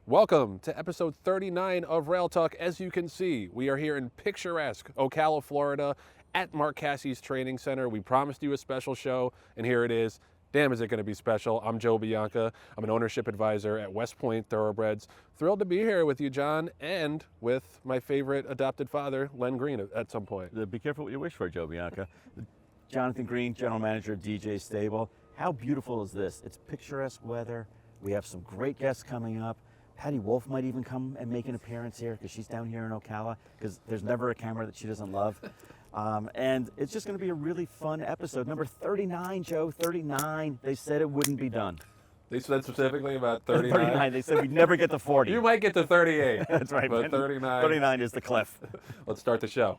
Welcome to episode 39 of Rail Talk. As you can see, we are here in picturesque Ocala, Florida at Mark Casse's training center. We promised you a special show, and here it is. Damn, is it going to be special. I'm Joe Bianca. I'm an ownership advisor at West Point Thoroughbreds. Thrilled to be here with you, John, and with my favorite adopted father, Len Green, at some point. Be careful what you wish for, Joe Bianca. Jonathan Green, general manager of DJ Stable. How beautiful is this? It's picturesque weather. We have some great guests coming up. Patty Wolf might even come and make an appearance here because she's down here in Ocala because there's never a camera that she doesn't love. And it's just going to be a really fun episode. Number 39, Joe, 39. They said it wouldn't be done. They said specifically about 39? 39. They said we'd never get to 40. You might get to 38. That's right. But 39. 39 is the cliff. Let's start the show.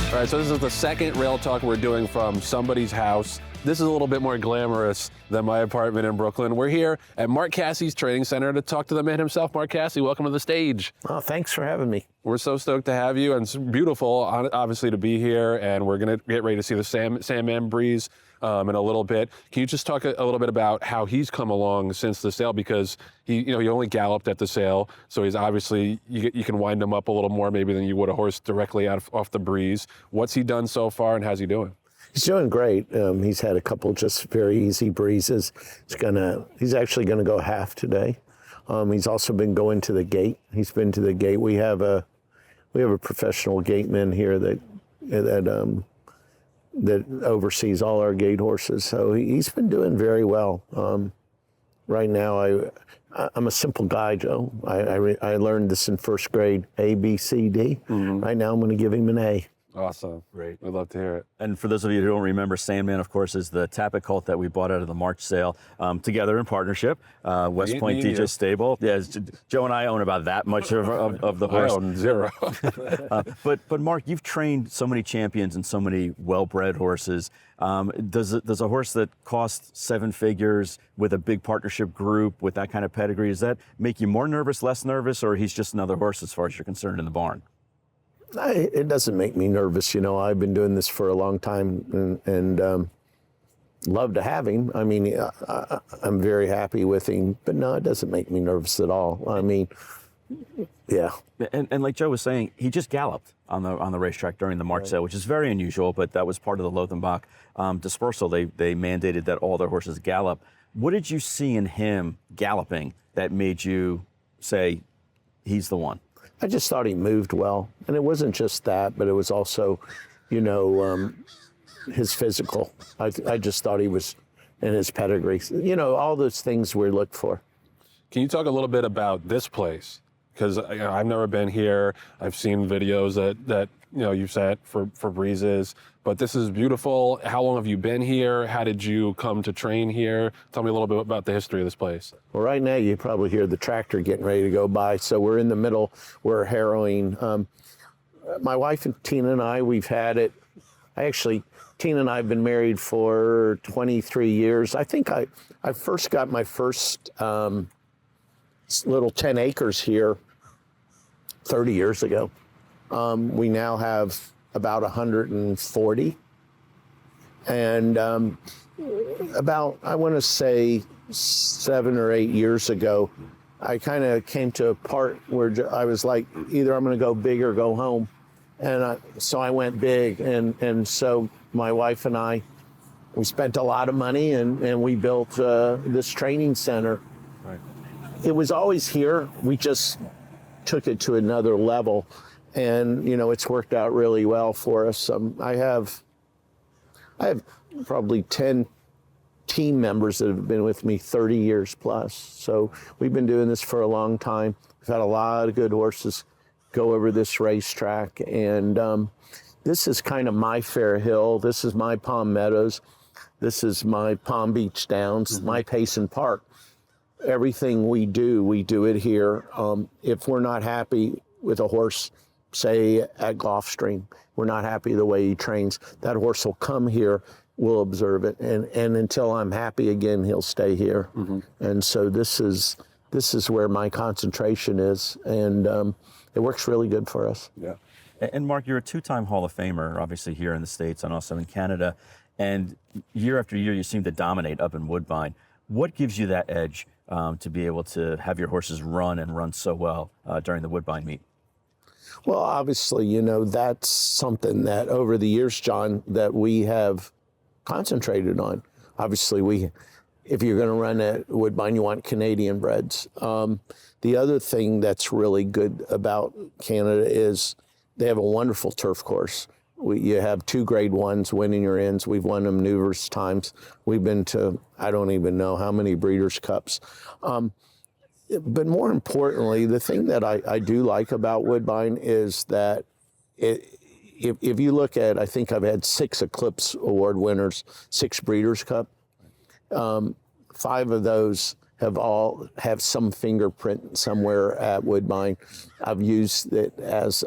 All right, so this is the second Rail Talk we're doing from somebody's house. This is a little bit more glamorous than my apartment in Brooklyn. We're here at Mark Casse's training center to talk to the man himself. Mark Casse, welcome to the stage. Oh, thanks for having me. We're so stoked to have you, and it's beautiful, obviously, to be here, and we're going to get ready to see the Sandman breeze in a little bit. Can you just talk a little bit about how he's come along since the sale? Because he only galloped at the sale, so he's obviously, you can wind him up a little more maybe than you would a horse directly off the breeze. What's he done so far, and how's he doing? He's doing great. He's had a couple just very easy breezes. He's actually gonna go half today. He's also been going to the gate. He's been to the gate. We have a professional gateman here that oversees all our gate horses. So he's been doing very well. Right now, I'm a simple guy, Joe. I learned this in first grade, A, B, C, D. Mm-hmm. Right now, I'm going to give him an A. Awesome. Great. I'd love to hear it. And for those of you who don't remember, Sandman, of course, is the tappet colt that we bought out of the March sale together in partnership. West Point DJ Stable. Yeah, Joe and I own about that much of the horse. I own zero. But Mark, you've trained so many champions and so many well-bred horses. Does a horse that costs 7 figures with a big partnership group with that kind of pedigree, does that make you more nervous, less nervous, or he's just another horse as far as you're concerned in the barn? It doesn't make me nervous. I've been doing this for a long time and love to have him. I mean, I'm very happy with him, but no, it doesn't make me nervous at all. I mean, yeah. And like Joe was saying, he just galloped on the racetrack during the March sale, which is very unusual, but that was part of the Lothenbach dispersal. They mandated that all their horses gallop. What did you see in him galloping that made you say, he's the one? I just thought he moved well. And it wasn't just that, but it was also, his physical. I just thought he was in his pedigree. All those things we look for. Can you talk a little bit about this place? Because I've never been here. I've seen videos that you've sent for breezes, but this is beautiful. How long have you been here? How did you come to train here? Tell me a little bit about the history of this place. Well, right now you probably hear the tractor getting ready to go by. So we're in the middle. We're harrowing. My wife and Tina and I, we've had it. Tina and I have been married for 23 years. I think I first got my first little 10 acres here 30 years ago. We now have about 140. And about, I want to say 7 or 8 years ago, I kind of came to a part where I was like, either I'm going to go big or go home. And so I went big. And so my wife and I, we spent a lot of money and we built this training center. Right. It was always here. We just took it to another level. And, it's worked out really well for us. I have probably 10 team members that have been with me 30 years plus. So we've been doing this for a long time. We've had a lot of good horses go over this racetrack. And this is kind of my Fair Hill. This is my Palm Meadows. This is my Palm Beach Downs, my Payson Park. Everything we do it here. If we're not happy with a horse, say at Gulfstream, we're not happy the way he trains, that horse will come here we'll observe it. And until I'm happy again, he'll stay here. And so this is where my concentration is, and it works really good for us. Yeah. And Mark, you're a two-time Hall of Famer, obviously here in the States and also in Canada. And year after year, you seem to dominate up in Woodbine. What gives you that edge to be able to have your horses run and run so well during the Woodbine meet? Well, obviously, you know, that's something that over the years, John, that we have concentrated on. Obviously, if you're going to run at Woodbine, you want Canadian breds. The other thing that's really good about Canada is they have a wonderful turf course. You have 2 grade 1s winning your ends. We've won them numerous times. We've been to, I don't even know how many Breeders' Cups. But more importantly, the thing that I do like about Woodbine is that if you look at, I think I've had 6 Eclipse Award winners, 6 Breeders' Cup. 5 of those have some fingerprint somewhere at Woodbine. I've used it as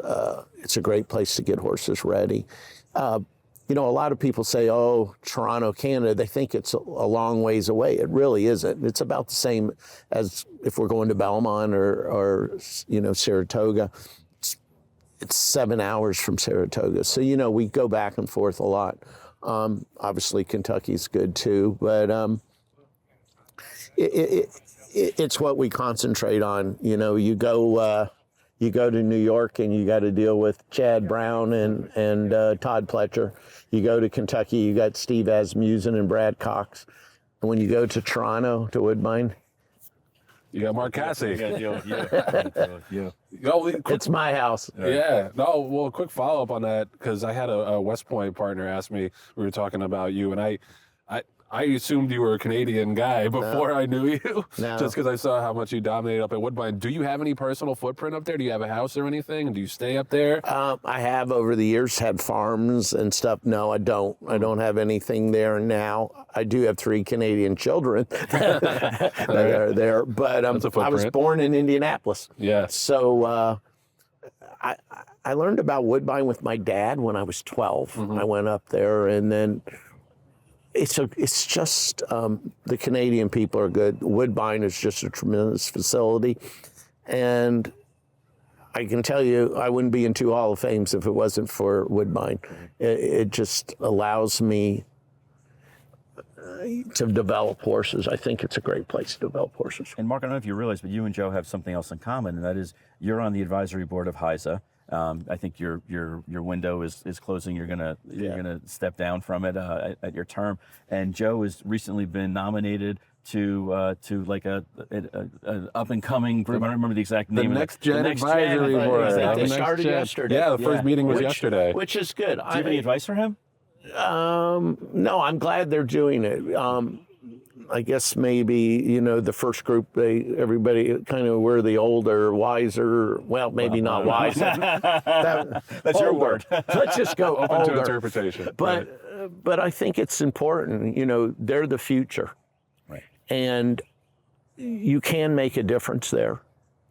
it's a great place to get horses ready. You know, a lot of people say, oh, Toronto, Canada, they think it's a long ways away. It really isn't. It's about the same as if we're going to Belmont or you know, Saratoga. It's 7 hours from Saratoga. So, you know, we go back and forth a lot. Obviously, Kentucky's good too, but it's what we concentrate on. You know, you go to New York and you got to deal with Chad Brown and Todd Pletcher. You go to Kentucky, you got Steve Asmussen and Brad Cox. And when you go to Toronto, to Woodbine, You got Mark Casse. You got to deal with you. it's my house. Yeah. No, well, a quick follow-up on that, because I had a West Point partner ask me, we were talking about you, and I assumed you were a Canadian guy before I knew you, just because I saw how much you dominated up at Woodbine. Do you have any personal footprint up there? Do you have a house or anything? Do you stay up there? I have over the years had farms and stuff. No, I don't. I don't have anything there now. I do have 3 Canadian children that are there, but I was born in Indianapolis. Yeah. So I learned about Woodbine with my dad when I was 12. I went up there, and then it's just the Canadian people are good. Woodbine is just a tremendous facility, and I can tell you I wouldn't be in 2 Hall of Fames if it wasn't for Woodbine. It just allows me to develop horses. I think it's a great place to develop horses. And Mark, I don't know if you realize, but you and Joe have something else in common, and that is you're on the advisory board of HISA. I think your window is closing. You're gonna step down from it at your term. And Joe has recently been nominated to like a up and coming group. I don't remember the exact name. The Next Gen Advisory Board. They started yesterday. Yeah, the first meeting was yesterday. Which is good. Do you have any advice for him? No, I'm glad they're doing it. I guess maybe, you know, the first group, everybody kind of were the older, wiser, well, maybe not wiser. That's your word. Let's just go Open older. to interpretation. But I think it's important, you know, they're the future. Right. And you can make a difference there.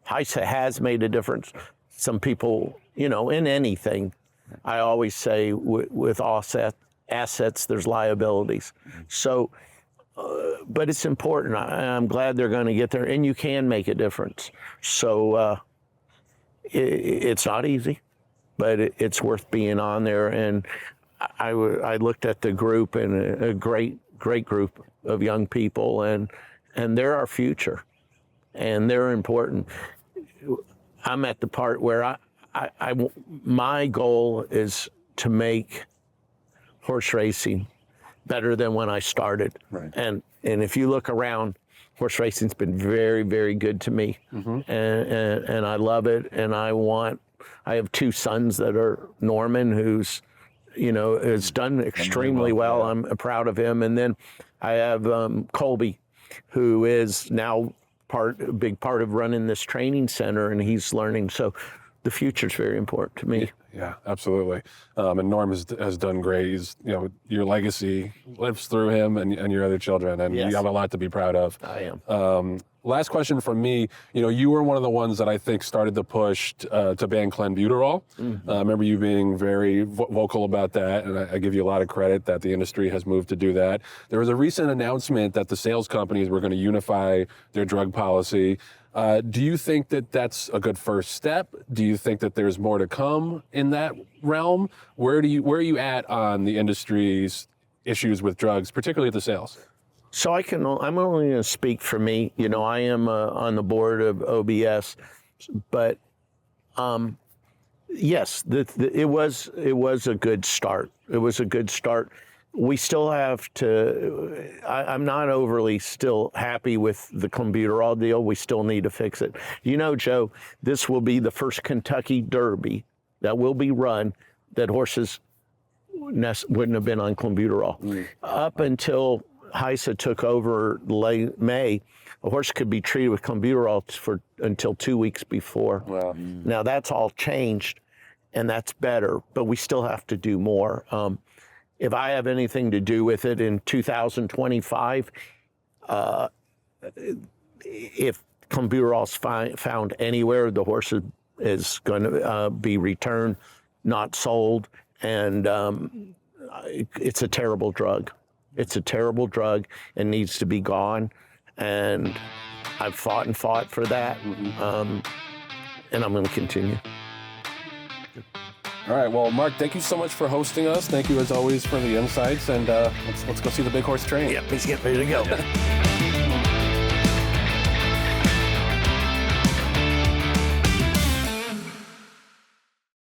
HISA has made a difference. Some people, you know, in anything, I always say with assets, there's liabilities. So, but it's important. I'm glad they're going to get there, and you can make a difference. So it's not easy, but it's worth being on there. And I looked at the group, and a great group of young people, and they're our future, and they're important. I'm at the part where my goal is to make horse racing better than when I started. Right. And if you look around, horse racing's been very, very good to me. And I love it. And I have 2 sons that are Norman, who's, you know, has done extremely well. I'm proud of him. And then I have Colby, who is now a big part of running this training center, and he's learning. So the future's very important to me. Yeah, absolutely. And Norm has done great. He's, your legacy lives through him and your other children, and Yes. you have a lot to be proud of. I am. Last question from me. You were one of the ones that I think started the push to ban clenbuterol. I remember you being very vocal about that, and I give you a lot of credit that the industry has moved to do that. There was a recent announcement that the sales companies were going to unify their drug policy. Do you think that that's a good first step? Do you think that there's more to come in that realm? Where are you at on the industry's issues with drugs, particularly at the sales? So I'm only going to speak for me. I am on the board of OBS, but yes, it was a good start. It was a good start. We still have to. I'm not overly still happy with the clenbuterol deal. We still need to fix it. Joe, this will be the first Kentucky Derby that will be run that horses wouldn't have been on clenbuterol. Up until HISA took over late May, a horse could be treated with clenbuterol until 2 weeks before. Wow. Now that's all changed, and that's better, but we still have to do more. If I have anything to do with it in 2025, if clenbuterol is found anywhere, the horse is going to be returned, not sold, and it's a terrible drug. It's a terrible drug and needs to be gone. And I've fought and fought for that. And I'm going to continue. All right. Well, Mark, thank you so much for hosting us. Thank you, as always, for the insights. And let's go see the big horse train. Yeah, please get ready to go.